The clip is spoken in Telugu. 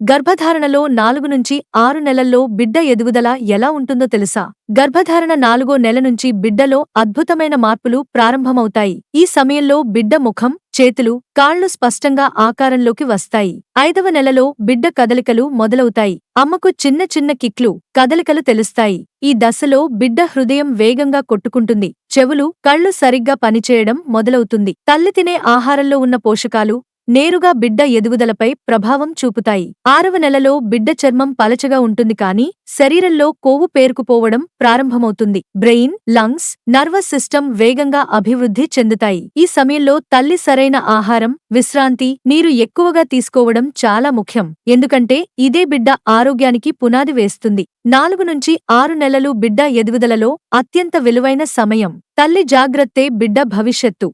గర్భధారణలో 4 నుంచి 6 నెలల్లో బిడ్డ ఎదుగుదల ఎలా ఉంటుందో తెలుసా? గర్భధారణ 4వ నెల నుంచి బిడ్డలో అద్భుతమైన మార్పులు ప్రారంభమవుతాయి. ఈ సమయంలో బిడ్డ ముఖం, చేతులు, కాళ్లు స్పష్టంగా ఆకారంలోకి వస్తాయి. 5వ నెలలో బిడ్డ కదలికలు మొదలవుతాయి. అమ్మకు చిన్న చిన్న కిక్లు, కదలికలు తెలుస్తాయి. ఈ దశలో బిడ్డ హృదయం వేగంగా కొట్టుకుంటుంది. చెవులు, కళ్ళు సరిగ్గా పనిచేయడం మొదలవుతుంది. తల్లి తినే ఆహారంలో ఉన్న పోషకాలు నేరుగా బిడ్డ ఎదుగుదలపై ప్రభావం చూపుతాయి. 6వ నెలలో బిడ్డ చర్మం పలచగా ఉంటుంది కానీ శరీరంలో కొవ్వు పేరుకుపోవడం ప్రారంభమవుతుంది. బ్రెయిన్, లంగ్స్, నర్వస్ సిస్టమ్ వేగంగా అభివృద్ధి చెందుతాయి. ఈ సమయంలో తల్లి సరైన ఆహారం, విశ్రాంతి, నీరు ఎక్కువగా తీసుకోవడం చాలా ముఖ్యం. ఎందుకంటే ఇదే బిడ్డ ఆరోగ్యానికి పునాది వేస్తుంది. 4 నుంచి 6 నెలలు బిడ్డ ఎదుగుదలలో అత్యంత విలువైన సమయం. తల్లి జాగ్రత్తే బిడ్డ భవిష్యత్తు.